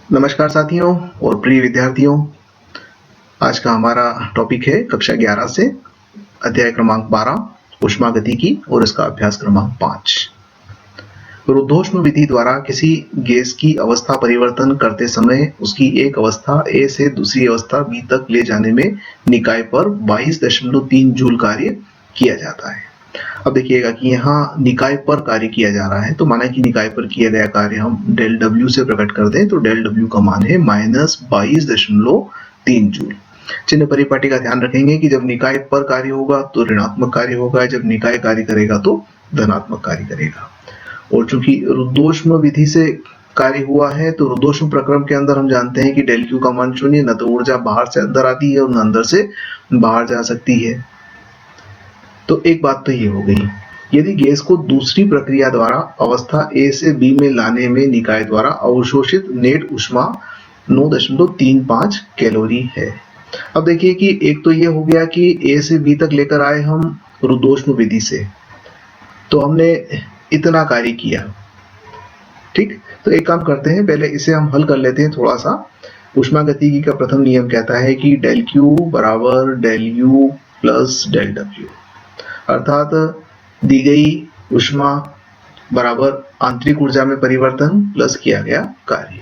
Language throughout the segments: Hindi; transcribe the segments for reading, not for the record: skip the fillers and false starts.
नमस्कार साथियों और प्रिय विद्यार्थियों। आज का हमारा टॉपिक है कक्षा 11 से अध्याय क्रमांक 12 ऊष्मागतिकी और इसका अभ्यास क्रमांक 5। रुद्धोष्म विधि द्वारा किसी गैस की अवस्था परिवर्तन करते समय उसकी एक अवस्था ए से दूसरी अवस्था बी तक ले जाने में निकाय पर 22.3 जूल कार्य किया जाता है। अब देखिएगा कि यहाँ निकाय पर कार्य किया जा रहा है, तो माना कि निकाय पर किया गया कार्य हम डेल डब्ल्यू से प्रकट कर दें, तो डेल डब्ल्यू का मान है -22.3 जूल। चिन्ह परिपाटी का ध्यान रखेंगे कि जब निकाय पर कार्य होगा तो ऋणात्मक कार्य होगा, जब निकाय कार्य करेगा तो धनात्मक कार्य करेगा। और चूंकि रुद्धोष्म विधि से कार्य हुआ है तो रुद्धोष्म प्रक्रम के अंदर हम जानते हैं कि डेल क्यू का मान शून्य, न तो ऊर्जा बाहर से अंदर आती है और न अंदर से बाहर जा सकती है। तो एक बात तो ये हो गई, यदि गैस को दूसरी प्रक्रिया द्वारा अवस्था ए से बी में लाने में निकाय द्वारा अवशोषित नेट ऊष्मा 9.35 कैलोरी है। अब देखिए कि एक तो ये हो गया कि ए से बी तक लेकर आए हम रुद्धोष्म विधि से, तो हमने इतना कार्य किया। ठीक, तो एक काम करते हैं, पहले इसे हम हल कर लेते हैं थोड़ा सा। ऊष्मागतिकी का प्रथम नियम कहता है कि डेल क्यू बराबर del U plus del W, अर्थात दी गई ऊष्मा बराबर आंतरिक ऊर्जा में परिवर्तन प्लस किया गया कार्य।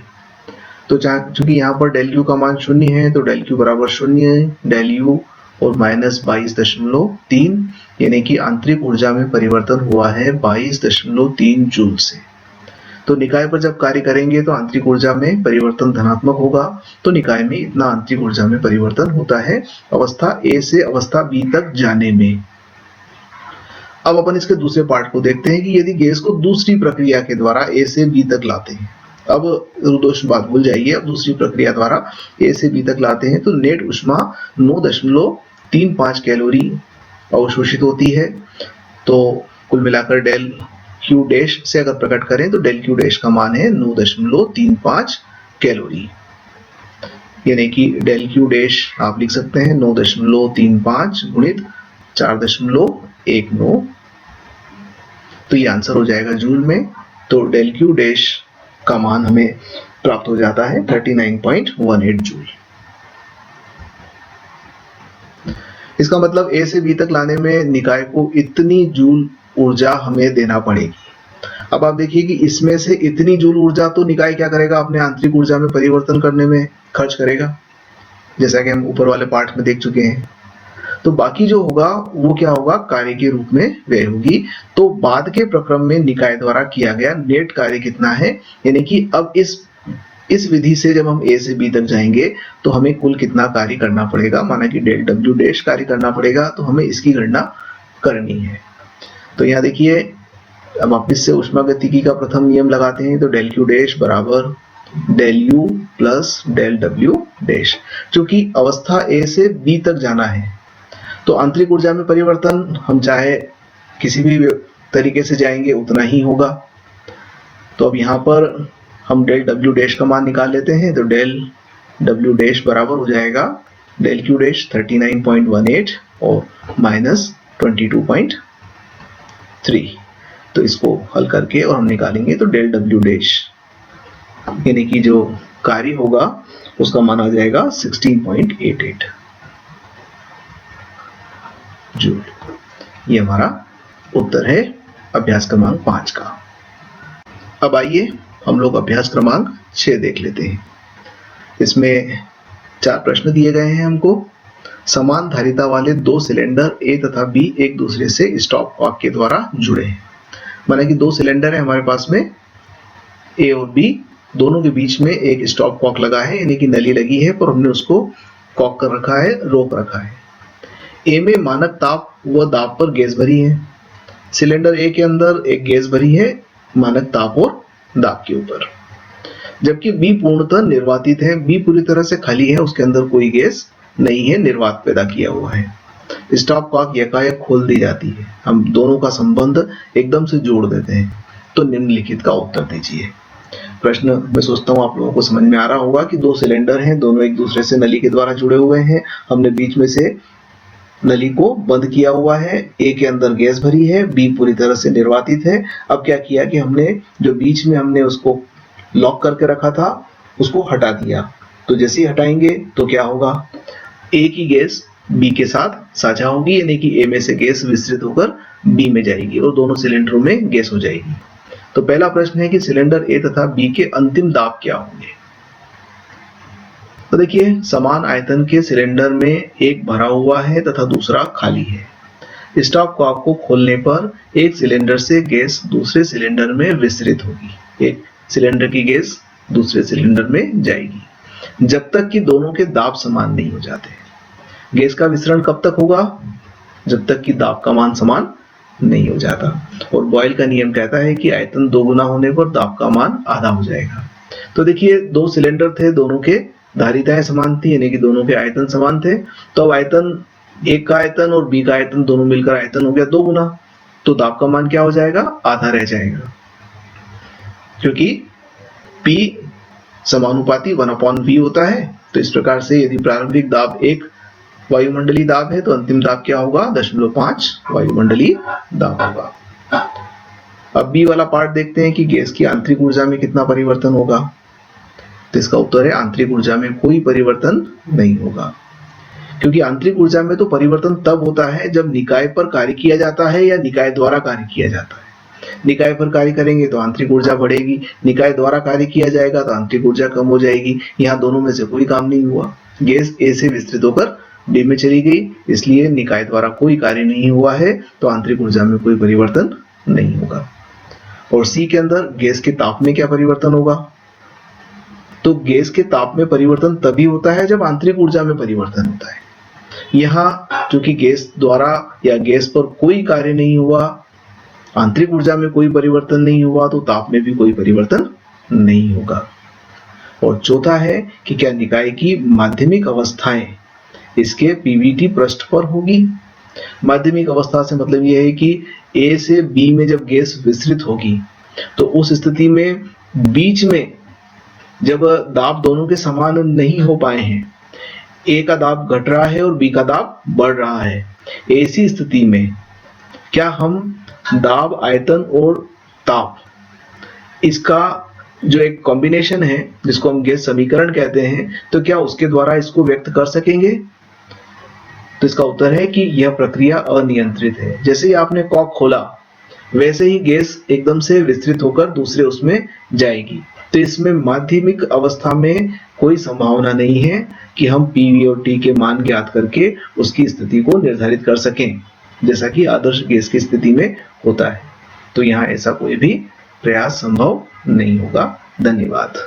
तो चूंकि यहाँ पर डेल यू का मान शून्य है तो डेल क्यू बराबर शून्य, डेल यू और -22.3, यानी कि आंतरिक ऊर्जा में परिवर्तन हुआ है 22.3 जूल से। तो निकाय पर जब कार्य करेंगे तो आंतरिक ऊर्जा में परिवर्तन धनात्मक होगा, तो निकाय में इतना आंतरिक ऊर्जा में परिवर्तन होता है अवस्था ए से अवस्था बी तक जाने में। अब अपन इसके दूसरे पार्ट को देखते हैं कि यदि गैस को दूसरी प्रक्रिया के द्वारा ए से बी तक लाते हैं, अब रुद्धोष्म बात भूल जाइए, अब दूसरी प्रक्रिया द्वारा ए से बी तक लाते हैं तो नेट ऊष्मा 9.35 कैलोरी अवशोषित होती है। तो कुल मिलाकर डेल क्यू डैश से अगर प्रकट करें तो डेल क्यू डैश का मान है 9.35 कैलोरी, यानी कि डेल क्यू डैश आप लिख सकते हैं 9.35 गुणित 4.19, तो ये आंसर हो जाएगा जूल में। तो डेल क्यू डैश का मान हमें प्राप्त हो जाता है 39.18 जूल। इसका मतलब ए से बी तक लाने में निकाय को इतनी जूल ऊर्जा हमें देना पड़ेगी। अब आप देखिए कि इसमें से इतनी जूल ऊर्जा तो निकाय क्या करेगा, अपने आंतरिक ऊर्जा में परिवर्तन करने में खर्च करेगा, जैसा कि हम ऊपर वाले पार्ट में देख चुके हैं। तो बाकी जो होगा वो क्या होगा, कार्य के रूप में व्यय होगी। तो बाद के प्रक्रम में निकाय द्वारा किया गया नेट कार्य कितना है, यानी कि अब इस विधि से जब हम ए से बी तक जाएंगे तो हमें कुल कितना कार्य करना पड़ेगा, माना कि डेल डब्ल्यू डैश कार्य करना पड़ेगा, तो हमें इसकी गणना करनी है। तो यहाँ देखिए, अब वापिस से ऊष्मागतिकी का प्रथम नियम लगाते हैं, तो डेल क्यू डैश बराबर del U plus del W dash. चूंकि अवस्था ए से बी तक जाना है तो आंतरिक ऊर्जा में परिवर्तन हम चाहे किसी भी तरीके से जाएंगे उतना ही होगा। तो अब यहाँ पर हम डेल डब्ल्यू डैश का मान निकाल लेते हैं, तो डेल डब्ल्यू डैश बराबर हो जाएगा डेल क्यू डैश 39.18 और -22.3। तो इसको हल करके और हम निकालेंगे तो डेल डब्ल्यू डैश यानी कि जो कार्य होगा उसका मान आ जाएगा 16.88 जूल। ये हमारा उत्तर है अभ्यास क्रमांक 5 का। अब आइए हम लोग अभ्यास क्रमांक 6 देख लेते हैं। इसमें 4 प्रश्न दिए गए हैं हमको। समान धारिता वाले 2 सिलेंडर ए तथा बी एक दूसरे से स्टॉप कॉक के द्वारा जुड़े हैं। माना कि 2 सिलेंडर है हमारे पास में, ए और बी, दोनों के बीच में एक स्टॉप कॉक लगा है, यानी कि नली लगी है, पर हमने उसको कॉक कर रखा है, रोक रखा है। ए में मानक ताप व दाब पर गैस भरी है। सिलेंडर ए के अंदर एक गैस भरी है मानक ताप और दाब के ऊपर, जबकि बी पूर्णतः निर्वातित है। बी पूरी तरह से खाली है, उसके अंदर कोई गैस नहीं है, निर्वात पैदा किया हुआ है। स्टॉप कॉक यकायक खोल दी जाती है। हम दोनों का संबंध एकदम से जोड़ देते हैं। तो निम्नलिखित का उत्तर दीजिए। प्रश्न मैं सोचता हूँ आप लोगों को समझ में आ रहा होगा कि 2 सिलेंडर हैं, दोनों एक दूसरे से नली के द्वारा जुड़े हुए हैं। हमने बीच में से नली को बंद किया हुआ है, ए के अंदर गैस भरी है, बी पूरी तरह से निर्वातित है। अब क्या किया कि हमने जो बीच में हमने उसको लॉक करके रखा था उसको हटा दिया, तो जैसे ही हटाएंगे तो क्या होगा, ए की गैस बी के साथ साझा होगी, यानी कि ए में से गैस विस्तृत होकर बी में जाएगी और दोनों सिलेंडरों में गैस हो जाएगी। तो पहला प्रश्न है कि सिलेंडर ए तथा बी के अंतिम दाब क्या होंगे। तो देखिए, समान आयतन के सिलेंडर में एक भरा हुआ है तथा दूसरा खाली है। स्टॉप कॉक को खोलने पर एक सिलेंडर से गैस दूसरे सिलेंडर में विस्तृत होगी, एक सिलेंडर की गैस दूसरे सिलेंडर में जाएगी जब तक कि दोनों के दाब समान नहीं हो जाते। गैस का विसरण कब तक होगा, जब तक कि दाब का मान समान नहीं हो जाता। और बॉयल का नियम कहता है कि आयतन दोगुना होने पर दाब का मान आधा हो जाएगा। तो देखिए, दो सिलेंडर थे, दोनों के धारिताएं समान थी, यानी कि दोनों के आयतन समान थे। तो अब आयतन, एक का आयतन और बी का आयतन दोनों मिलकर आयतन हो गया दोगुना, तो दाब का मान क्या हो जाएगा, आधा रह जाएगा, क्योंकि P समानुपाती 1/V होता है। तो इस प्रकार से यदि प्रारंभिक दाब 1 वायुमंडलीय दाब है तो अंतिम दाब क्या होगा, 0.5 वायुमंडलीय दाब होगा। अब बी वाला पार्ट देखते हैं कि गैस की आंतरिक ऊर्जा में कितना परिवर्तन होगा। तो इसका उत्तर है आंतरिक ऊर्जा में कोई परिवर्तन नहीं होगा, क्योंकि आंतरिक ऊर्जा में तो परिवर्तन तब होता है जब निकाय पर कार्य किया जाता है या निकाय द्वारा कार्य किया जाता है। निकाय पर कार्य करेंगे तो आंतरिक ऊर्जा बढ़ेगी, निकाय द्वारा कार्य किया जाएगा तो आंतरिक ऊर्जा कम हो जाएगी। यहाँ दोनों में से कोई काम नहीं हुआ, गैस ए से विस्तृत होकर बी में चली गई, इसलिए निकाय द्वारा कोई कार्य नहीं हुआ है, तो आंतरिक ऊर्जा में कोई परिवर्तन नहीं होगा। और सी के अंदर गैस के ताप में क्या परिवर्तन होगा, तो गैस के ताप में परिवर्तन तभी होता है जब आंतरिक ऊर्जा में परिवर्तन होता है। यहाँ चूंकि गैस द्वारा या गैस पर कोई कार्य नहीं हुआ, आंतरिक ऊर्जा में कोई परिवर्तन नहीं हुआ, तो ताप में भी कोई परिवर्तन नहीं होगा। और चौथा है कि क्या निकाय की माध्यमिक अवस्थाएं इसके पीवीटी पृष्ठ पर होगी। माध्यमिक अवस्था से मतलब यह है कि ए से बी में जब गैस विस्तृत होगी तो उस स्थिति में बीच में जब दाब दोनों के समान नहीं हो पाए हैं, ए का दाब घट रहा है और बी का दाब बढ़ रहा है, ऐसी स्थिति में क्या हम दाब, आयतन और ताप, इसका जो एक कॉम्बिनेशन है जिसको हम गैस समीकरण कहते हैं, तो क्या उसके द्वारा इसको व्यक्त कर सकेंगे। तो इसका उत्तर है कि यह प्रक्रिया अनियंत्रित है। जैसे ही आपने कॉक खोला वैसे ही गैस एकदम से विस्तृत होकर दूसरे उसमें जाएगी। तो इसमें माध्यमिक अवस्था में कोई संभावना नहीं है कि हम पी और टी के मान ज्ञात करके उसकी स्थिति को निर्धारित कर सकें, जैसा कि आदर्श गैस की स्थिति में होता है। तो यहाँ ऐसा कोई भी प्रयास संभव नहीं होगा। धन्यवाद।